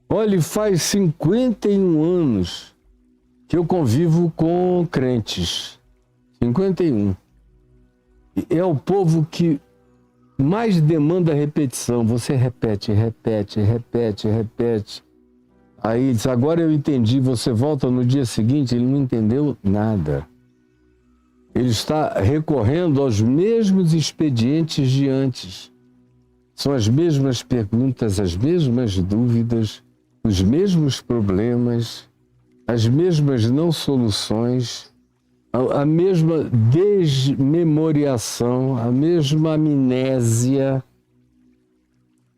Olha, faz 51 anos que eu convivo com crentes. 51. É o povo que mais demanda repetição. Você repete, repete, repete, repete. Aí diz, agora eu entendi, você volta no dia seguinte, ele não entendeu nada. Ele está recorrendo aos mesmos expedientes de antes. São as mesmas perguntas, as mesmas dúvidas, os mesmos problemas, as mesmas não soluções, a mesma desmemoriação, a mesma amnésia,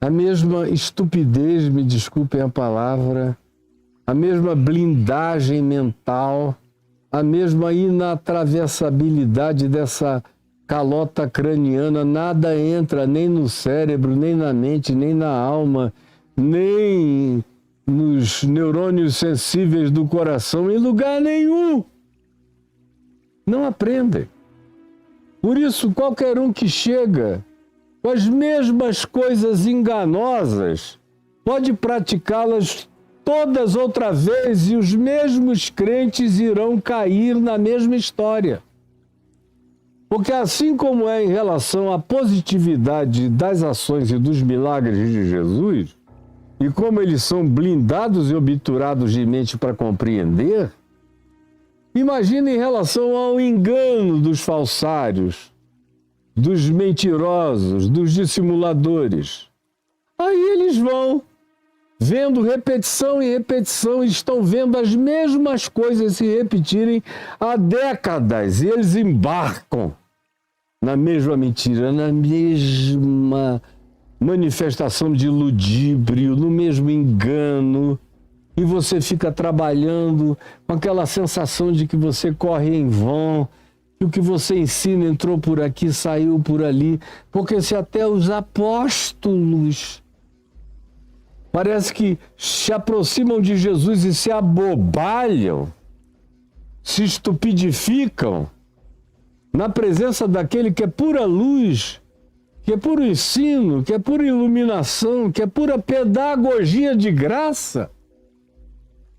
a mesma estupidez, me desculpem a palavra, a mesma blindagem mental, a mesma inatravessabilidade dessa calota craniana. Nada entra nem no cérebro, nem na mente, nem na alma, nem nos neurônios sensíveis do coração, em lugar nenhum. Não aprendem. Por isso, qualquer um que chega com as mesmas coisas enganosas pode praticá-las todas outra vez e os mesmos crentes irão cair na mesma história. Porque assim como é em relação à positividade das ações e dos milagres de Jesus, e como eles são blindados e obturados de mente para compreender, imagina em relação ao engano dos falsários, dos mentirosos, dos dissimuladores. Aí eles vão vendo repetição e repetição, estão vendo as mesmas coisas se repetirem há décadas, e eles embarcam na mesma mentira, na mesma manifestação de ludíbrio, no mesmo engano, e você fica trabalhando com aquela sensação de que você corre em vão, que o que você ensina entrou por aqui, saiu por ali, porque se até os apóstolos parece que se aproximam de Jesus e se abobalham, se estupidificam na presença daquele que é pura luz, que é puro ensino, que é pura iluminação, que é pura pedagogia de graça.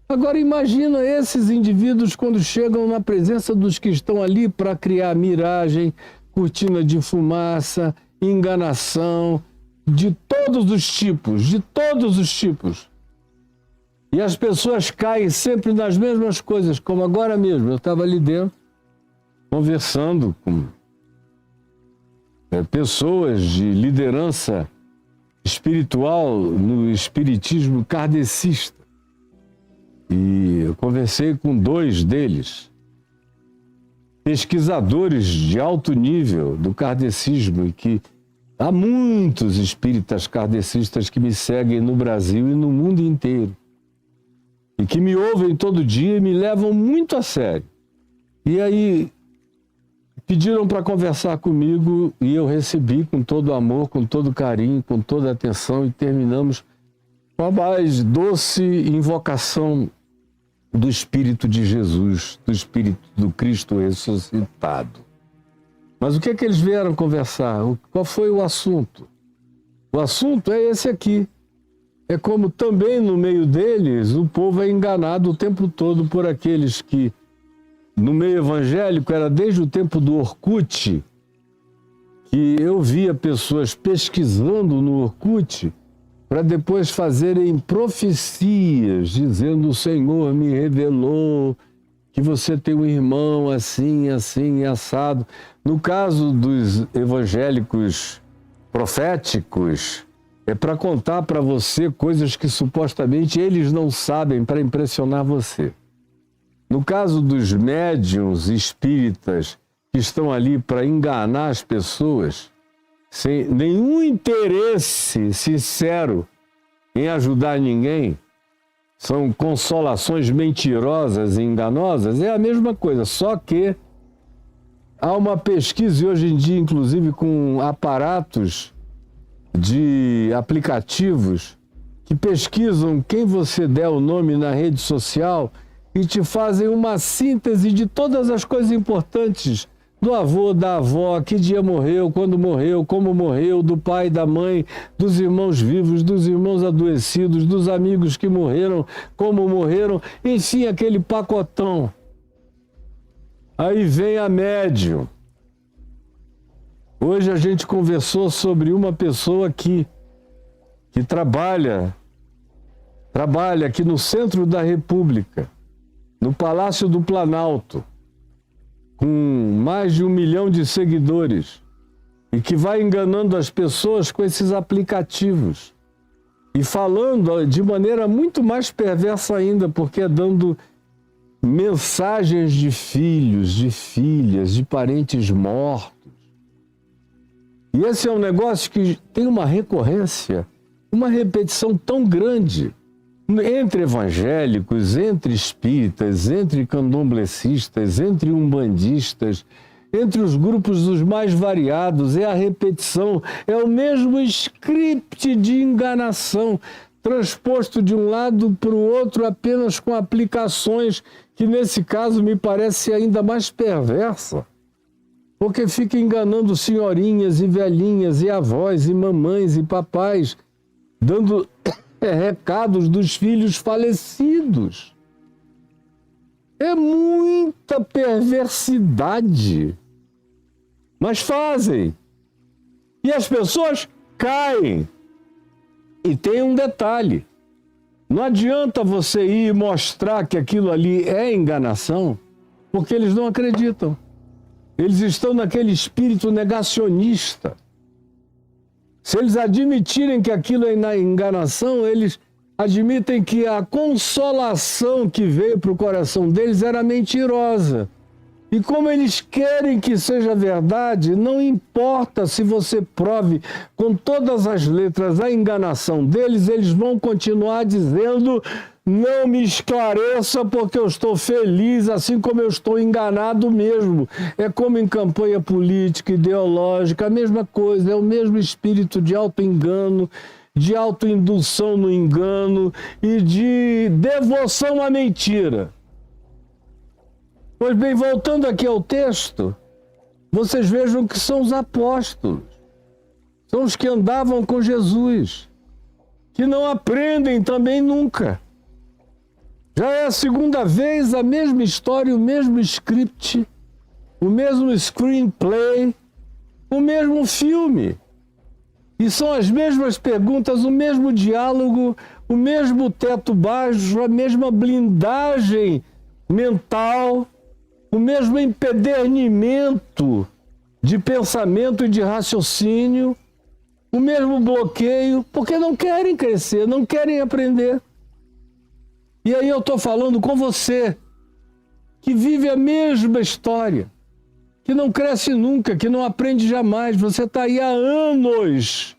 Agora imagina esses indivíduos quando chegam na presença dos que estão ali para criar miragem, cortina de fumaça, enganação, de todos os tipos, de todos os tipos. E as pessoas caem sempre nas mesmas coisas, como agora mesmo. Eu estava ali dentro, conversando com pessoas de liderança espiritual no espiritismo kardecista. E eu conversei com 2 deles, pesquisadores de alto nível do kardecismo, e que há muitos espíritas kardecistas que me seguem no Brasil e no mundo inteiro, e que me ouvem todo dia e me levam muito a sério. E aí pediram para conversar comigo e eu recebi com todo amor, com todo carinho, com toda atenção, e terminamos com a mais doce invocação do Espírito de Jesus, do Espírito do Cristo ressuscitado. Mas o que é que eles vieram conversar? Qual foi o assunto? O assunto é esse aqui. É como também no meio deles o povo é enganado o tempo todo por aqueles que no meio evangélico era desde o tempo do Orkut, que eu via pessoas pesquisando no Orkut para depois fazerem profecias, dizendo: o Senhor me revelou que você tem um irmão assim, assim, assado. No caso dos evangélicos proféticos, é para contar para você coisas que supostamente eles não sabem para impressionar você. No caso dos médiuns espíritas que estão ali para enganar as pessoas, sem nenhum interesse sincero em ajudar ninguém, são consolações mentirosas e enganosas, é a mesma coisa, só que há uma pesquisa, e hoje em dia, inclusive, com aparatos de aplicativos que pesquisam quem você der o nome na rede social e te fazem uma síntese de todas as coisas importantes do avô, da avó, que dia morreu, quando morreu, como morreu, do pai, da mãe, dos irmãos vivos, dos irmãos adoecidos, dos amigos que morreram, como morreram, enfim, aquele pacotão. Aí vem a médium. Hoje a gente conversou sobre uma pessoa que trabalha aqui no centro da República, no Palácio do Planalto, com mais de 1 milhão de seguidores, e que vai enganando as pessoas com esses aplicativos e falando de maneira muito mais perversa ainda, porque é dando mensagens de filhos, de filhas, de parentes mortos. E esse é um negócio que tem uma recorrência, uma repetição tão grande entre evangélicos, entre espíritas, entre candomblecistas, entre umbandistas, entre os grupos dos mais variados. É a repetição, é o mesmo script de enganação, transposto de um lado para o outro apenas com aplicações que, nesse caso, me parece ainda mais perversa, porque fica enganando senhorinhas e velhinhas e avós e mamães e papais, dando recados dos filhos falecidos. É muita perversidade. Mas fazem. E as pessoas caem. E tem um detalhe. Não adianta você ir mostrar que aquilo ali é enganação, porque eles não acreditam. Eles estão naquele espírito negacionista. Se eles admitirem que aquilo é enganação, eles admitem que a consolação que veio para o coração deles era mentirosa. E como eles querem que seja verdade, não importa se você prove com todas as letras a enganação deles, eles vão continuar dizendo: não me esclareça porque eu estou feliz, assim como eu estou enganado mesmo. É como em campanha política, ideológica, a mesma coisa, é o mesmo espírito de auto-engano, de autoindução no engano e de devoção à mentira. Pois bem, voltando aqui ao texto, vocês vejam que são os apóstolos, são os que andavam com Jesus, que não aprendem também nunca. Já é a segunda vez a mesma história, o mesmo script, o mesmo screenplay, o mesmo filme. E são as mesmas perguntas, o mesmo diálogo, o mesmo teto baixo, a mesma blindagem mental, o mesmo empedernimento de pensamento e de raciocínio, o mesmo bloqueio, porque não querem crescer, não querem aprender. E aí eu estou falando com você, que vive a mesma história, que não cresce nunca, que não aprende jamais. Você está aí há anos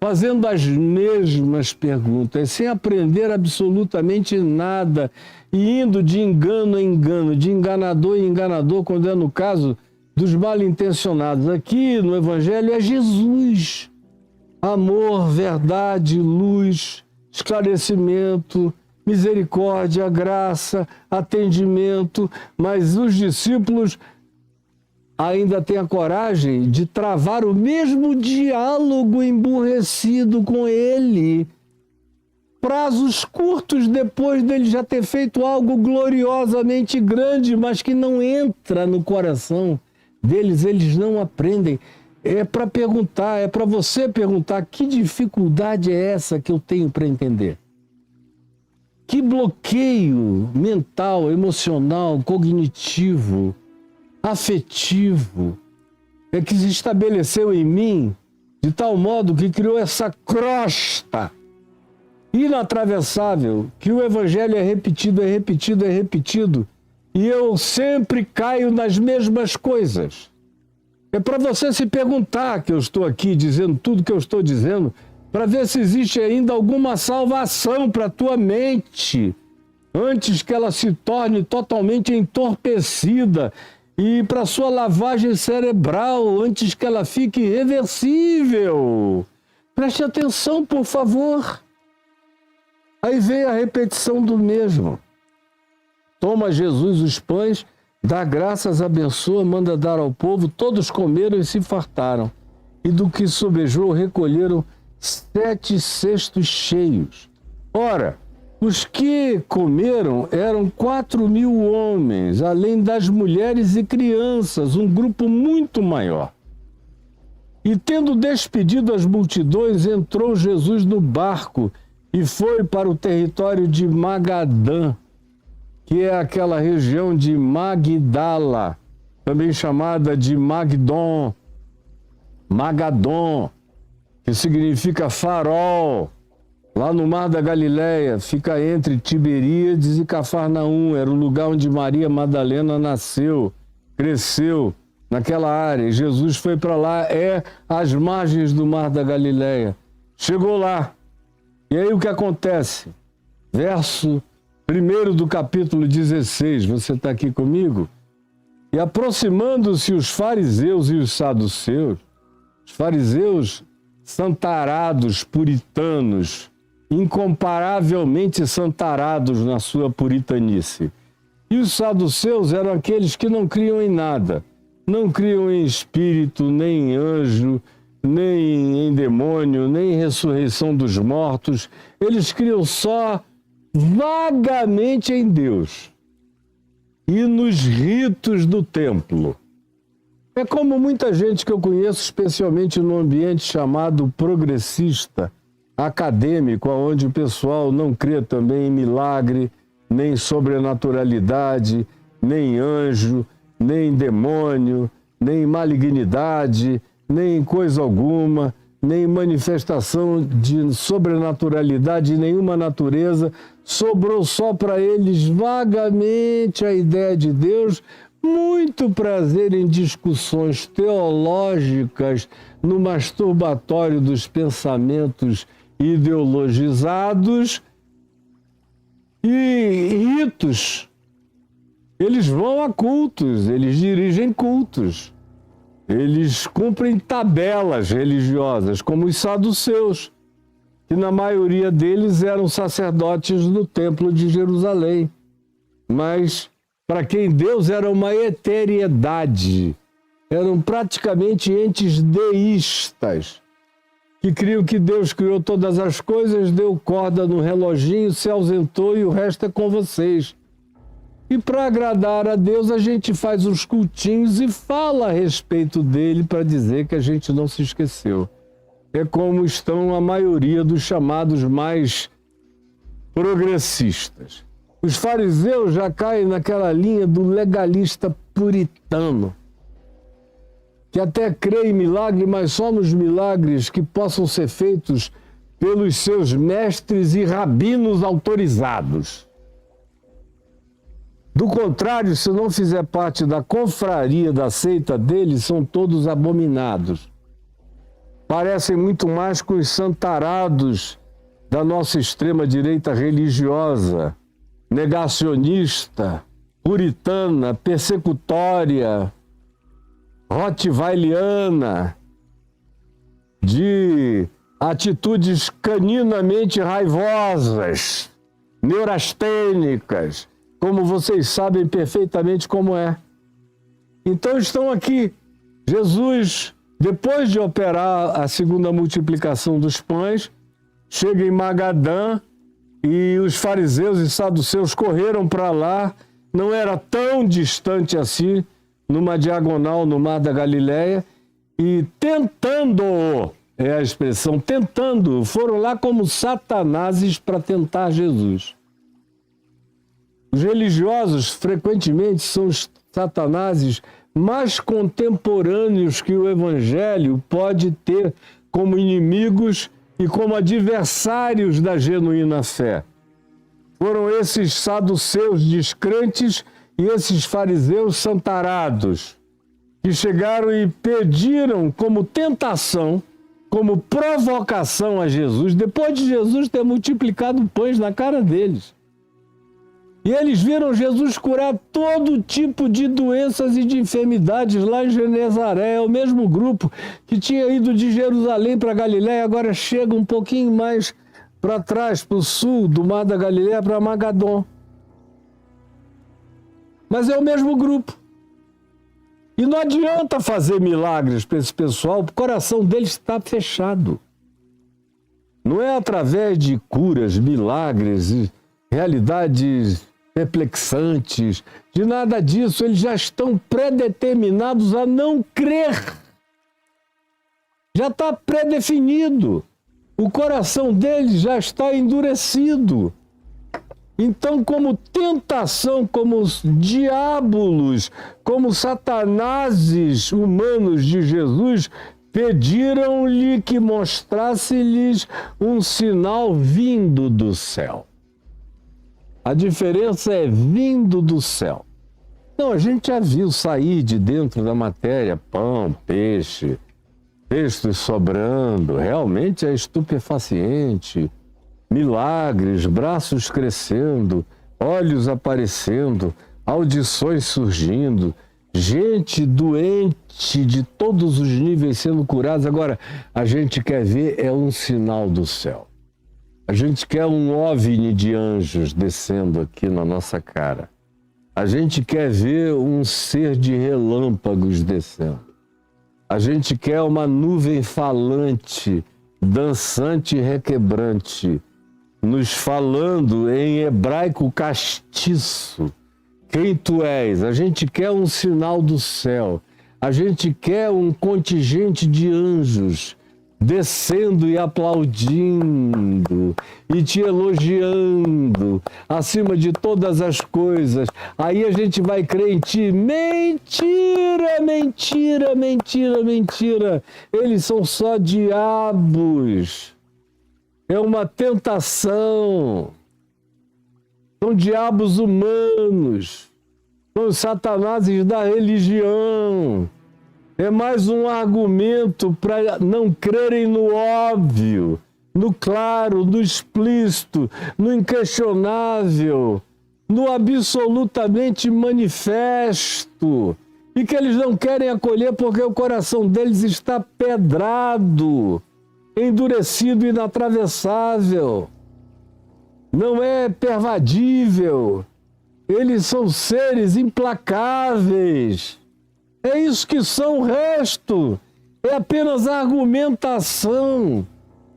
fazendo as mesmas perguntas, sem aprender absolutamente nada, e indo de engano em engano, de enganador em enganador, quando é no caso dos mal-intencionados. Aqui no Evangelho é Jesus. Amor, verdade, luz, esclarecimento, misericórdia, graça, atendimento, mas os discípulos ainda têm a coragem de travar o mesmo diálogo emburrecido com ele, prazos curtos depois dele já ter feito algo gloriosamente grande, mas que não entra no coração deles, eles não aprendem. É para perguntar, é para você perguntar: que dificuldade é essa que eu tenho para entender? Que bloqueio mental, emocional, cognitivo, afetivo é que se estabeleceu em mim de tal modo que criou essa crosta inatravessável, que o Evangelho é repetido, é repetido, é repetido, e eu sempre caio nas mesmas coisas. É para você se perguntar que eu estou aqui dizendo tudo que eu estou dizendo, para ver se existe ainda alguma salvação para a tua mente, antes que ela se torne totalmente entorpecida, e para sua lavagem cerebral, antes que ela fique irreversível. Preste atenção, por favor. Aí vem a repetição do mesmo. Toma Jesus os pães dá graças, abençoa, manda dar ao povo, todos comeram e se fartaram. E do que sobejou recolheram 7 cestos cheios. Ora, os que comeram eram 4.000 homens, além das mulheres e crianças, um grupo muito maior. E tendo despedido as multidões, entrou Jesus no barco e foi para o território de Magadã, que é aquela região de Magdala, também chamada de Magadon, que significa farol. Lá no Mar da Galileia, fica entre Tiberíades e Cafarnaum, era o lugar onde Maria Madalena nasceu, cresceu, naquela área. E Jesus foi para lá, às margens do Mar da Galileia. Chegou lá. E aí o que acontece? Verso 1 do capítulo 16, você está aqui comigo? E aproximando-se os fariseus e os saduceus, os fariseus santarados, puritanos, incomparavelmente santarados na sua puritanice. E os saduceus eram aqueles que não criam em nada, não criam em espírito, nem em anjo, nem em demônio, nem em ressurreição dos mortos. Eles criam só vagamente em Deus e nos ritos do templo. É como muita gente que eu conheço, especialmente no ambiente chamado progressista, acadêmico, onde o pessoal não crê também em milagre, nem sobrenaturalidade, nem anjo, nem demônio, nem malignidade, nem coisa alguma, nem manifestação de sobrenaturalidade de nenhuma natureza. Sobrou só para eles vagamente a ideia de Deus, muito prazer em discussões teológicas no masturbatório dos pensamentos ideologizados e ritos. Eles vão a cultos, eles dirigem cultos, eles cumprem tabelas religiosas, como os saduceus, que na maioria deles eram sacerdotes do Templo de Jerusalém. Mas para quem Deus era uma eteriedade, eram praticamente entes deístas, que criam que Deus criou todas as coisas, deu corda no reloginho, se ausentou e o resto é com vocês. E para agradar a Deus, a gente faz uns cultinhos e fala a respeito dele para dizer que a gente não se esqueceu. É como estão a maioria dos chamados mais progressistas. Os fariseus já caem naquela linha do legalista puritano, que até crê em milagre, mas só nos milagres que possam ser feitos pelos seus mestres e rabinos autorizados. Do contrário, se não fizer parte da confraria, da seita deles, são todos abominados. Parecem muito mais com os santarados da nossa extrema-direita religiosa, negacionista, puritana, persecutória, rottweiliana, de atitudes caninamente raivosas, neurastênicas, como vocês sabem perfeitamente como é. Então estão aqui. Jesus, depois de operar a segunda multiplicação dos pães, chega em Magadã e os fariseus e saduceus correram para lá. Não era tão distante assim, numa diagonal no Mar da Galileia, e tentando, é a expressão, tentando, foram lá como satanases para tentar Jesus. Os religiosos, frequentemente, são os satanases mais contemporâneos que o Evangelho pode ter como inimigos e como adversários da genuína fé. Foram esses saduceus descrentes e esses fariseus santarados que chegaram e pediram como tentação, como provocação a Jesus, depois de Jesus ter multiplicado pães na cara deles. E eles viram Jesus curar todo tipo de doenças e de enfermidades lá em Genezaré. É o mesmo grupo que tinha ido de Jerusalém para Galiléia, agora chega um pouquinho mais para trás, para o sul do Mar da Galileia, para Magadon. Mas é o mesmo grupo. E não adianta fazer milagres para esse pessoal, o coração deles está fechado. Não é através de curas, milagres, realidades perplexantes, de nada disso. Eles já estão predeterminados a não crer. Já está predefinido. O coração deles já está endurecido. Então, como tentação, como os diábolos, como satanases humanos de Jesus, pediram-lhe que mostrasse-lhes um sinal vindo do céu. A diferença é vindo do céu. Não, a gente já viu sair de dentro da matéria pão, peixe, textos sobrando, realmente é estupefaciente. Milagres, braços crescendo, olhos aparecendo, audições surgindo, gente doente de todos os níveis sendo curada. Agora, a gente quer ver é um sinal do céu. A gente quer um OVNI de anjos descendo aqui na nossa cara. A gente quer ver um ser de relâmpagos descendo. A gente quer uma nuvem falante, dançante e requebrante, nos falando em hebraico castiço. Quem tu és? A gente quer um sinal do céu. A gente quer um contingente de anjos descendo e aplaudindo e te elogiando acima de todas as coisas. Aí a gente vai crer em ti. Mentira, mentira, mentira, mentira. Eles são só diabos. É uma tentação. São diabos humanos. São os satanases da religião. É mais um argumento para não crerem no óbvio, no claro, no explícito, no inquestionável, no absolutamente manifesto. E que eles não querem acolher porque o coração deles está pedrado, endurecido e inatravessável. Não é pervadível. Eles são seres implacáveis. É isso que são. O resto é apenas argumentação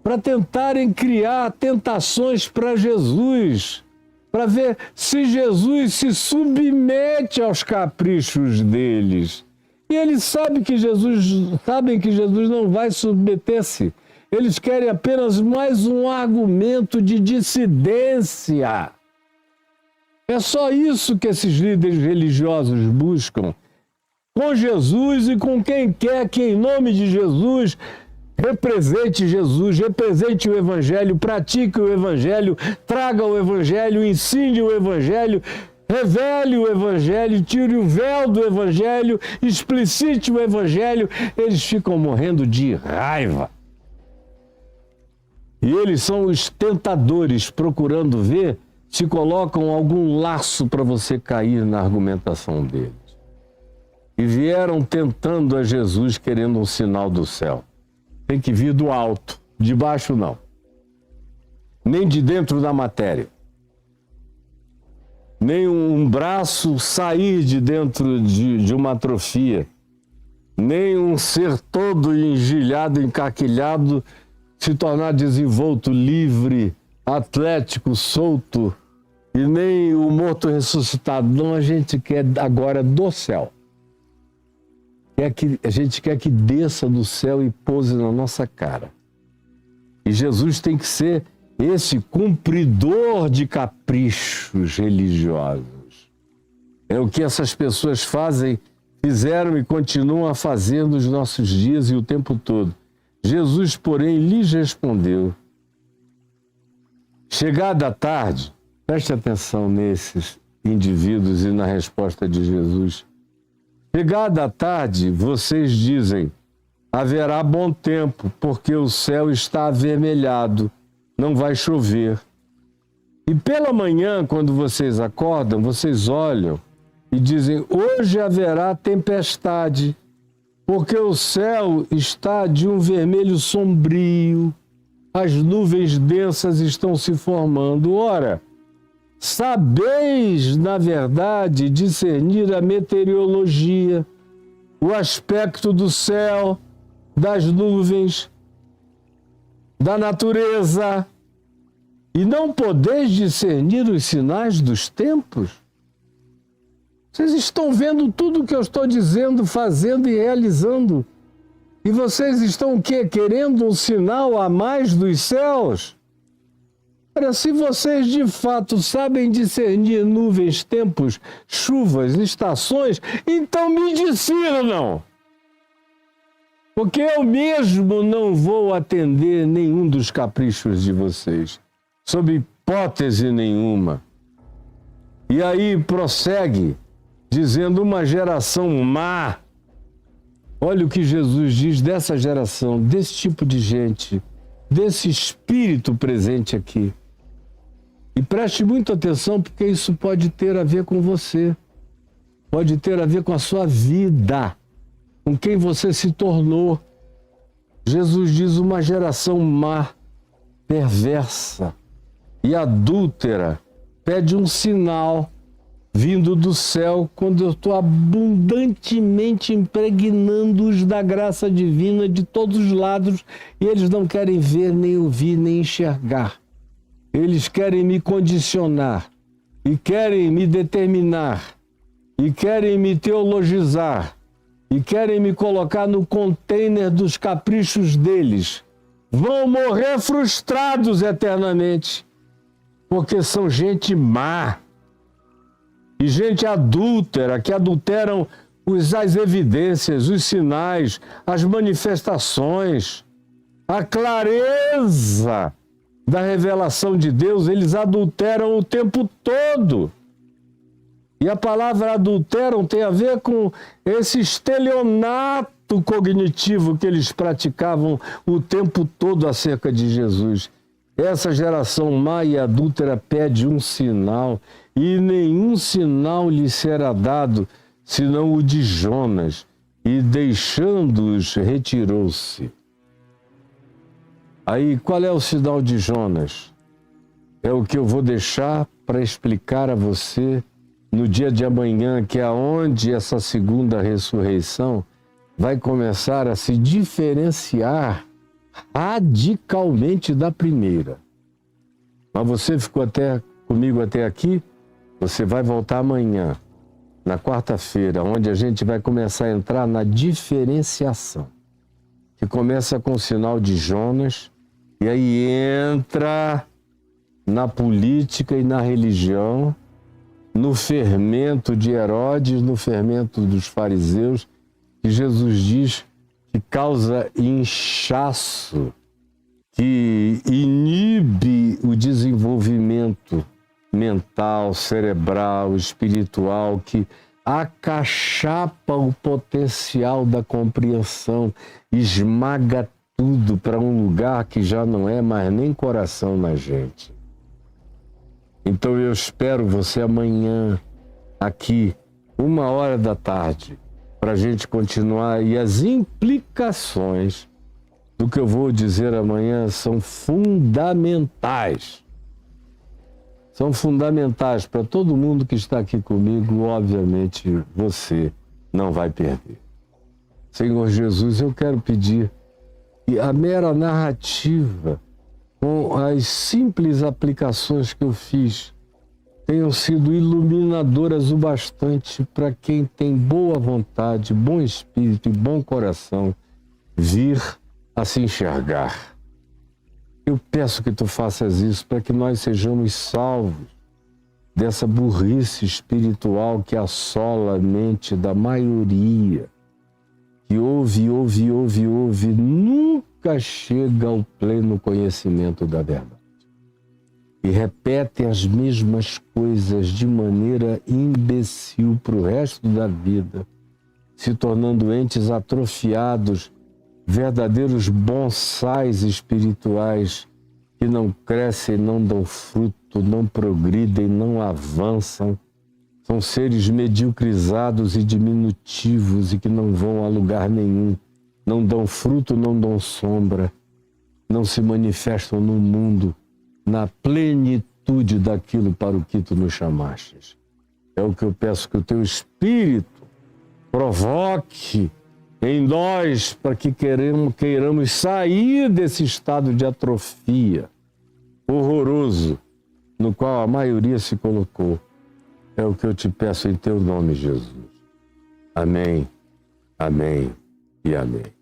para tentarem criar tentações para Jesus, para ver se Jesus se submete aos caprichos deles. E eles sabem que Jesus não vai submeter-se. Eles querem apenas mais um argumento de dissidência. É só isso que esses líderes religiosos buscam. Com Jesus e com quem quer que, em nome de Jesus, represente Jesus, represente o Evangelho, pratique o Evangelho, traga o Evangelho, ensine o Evangelho, revele o Evangelho, tire o véu do Evangelho, explicite o Evangelho. Eles ficam morrendo de raiva. E eles são os tentadores, procurando ver se colocam algum laço para você cair na argumentação deles. E vieram tentando a Jesus, querendo um sinal do céu. Tem que vir do alto, de baixo não. Nem de dentro da matéria. Nem um braço sair de dentro de uma atrofia. Nem um ser todo engilhado, encaquilhado, se tornar desenvolto, livre, atlético, solto. E nem o morto ressuscitado. Não, a gente quer agora do céu. A gente quer que desça do céu e pouse na nossa cara. E Jesus tem que ser esse cumpridor de caprichos religiosos. É o que essas pessoas fizeram e continuam a fazer nos nossos dias e o tempo todo. Jesus, porém, lhes respondeu. Chegada a tarde, preste atenção nesses indivíduos e na resposta de Jesus. Chegada a tarde, vocês dizem, haverá bom tempo, porque o céu está avermelhado, não vai chover. E pela manhã, quando vocês acordam, vocês olham e dizem, hoje haverá tempestade, porque o céu está de um vermelho sombrio, as nuvens densas estão se formando. Ora, Sabeis, na verdade, discernir a meteorologia, o aspecto do céu, das nuvens, da natureza, e não podeis discernir os sinais dos tempos? Vocês estão vendo tudo o que eu estou dizendo, fazendo e realizando. E vocês estão o quê? Querendo um sinal a mais dos céus? Ora, se vocês de fato sabem discernir nuvens, tempos, chuvas, estações, então me discernam. Porque eu mesmo não vou atender nenhum dos caprichos de vocês, sob hipótese nenhuma. E aí prossegue, dizendo uma geração má. Olha o que Jesus diz dessa geração, desse tipo de gente, desse espírito presente aqui. E preste muita atenção, porque isso pode ter a ver com você, pode ter a ver com a sua vida, com quem você se tornou. Jesus diz uma geração má, perversa e adúltera, pede um sinal vindo do céu, quando eu estou abundantemente impregnando-os da graça divina de todos os lados, e eles não querem ver, nem ouvir, nem enxergar. Eles querem me condicionar, e querem me determinar, e querem me teologizar, e querem me colocar no container dos caprichos deles. Vão morrer frustrados eternamente, porque são gente má. E gente adúltera, que adulteram as evidências, os sinais, as manifestações, a clareza da revelação de Deus, eles adulteram o tempo todo. E a palavra adulteram tem a ver com esse estelionato cognitivo que eles praticavam o tempo todo acerca de Jesus. Essa geração má e adúltera pede um sinal, e nenhum sinal lhe será dado, senão o de Jonas, e deixando-os retirou-se. Aí, qual é o sinal de Jonas? É o que eu vou deixar para explicar a você no dia de amanhã, que é onde essa segunda ressurreição vai começar a se diferenciar radicalmente da primeira. Mas você ficou comigo até aqui? Você vai voltar amanhã, na quarta-feira, onde a gente vai começar a entrar na diferenciação, que começa com o sinal de Jonas, e aí entra na política e na religião, no fermento de Herodes, no fermento dos fariseus, que Jesus diz que causa inchaço, que inibe o desenvolvimento mental, cerebral, espiritual, que acachapa o potencial da compreensão, esmaga tudo para um lugar que já não é mais nem coração na gente. Então eu espero você amanhã aqui, 13h, para a gente continuar, e as implicações do que eu vou dizer amanhã são fundamentais. São fundamentais para todo mundo que está aqui comigo. Obviamente, você não vai perder. Senhor Jesus, eu quero pedir que a mera narrativa, com as simples aplicações que eu fiz, tenham sido iluminadoras o bastante para quem tem boa vontade, bom espírito e bom coração vir a se enxergar. Eu peço que tu faças isso para que nós sejamos salvos dessa burrice espiritual que assola a mente da maioria, que ouve, nunca chega ao pleno conhecimento da verdade. E repetem as mesmas coisas de maneira imbecil para o resto da vida, se tornando entes atrofiados, verdadeiros bonsais espirituais que não crescem, não dão fruto, não progridem, não avançam. São seres mediocrizados e diminutivos e que não vão a lugar nenhum, não dão fruto, não dão sombra, não se manifestam no mundo na plenitude plenitude daquilo para o que tu nos chamastes. É o que eu peço, que o teu Espírito provoque em nós para que queiramos sair desse estado de atrofia horroroso no qual a maioria se colocou. É o que eu te peço em teu nome, Jesus. Amém, amém e amém.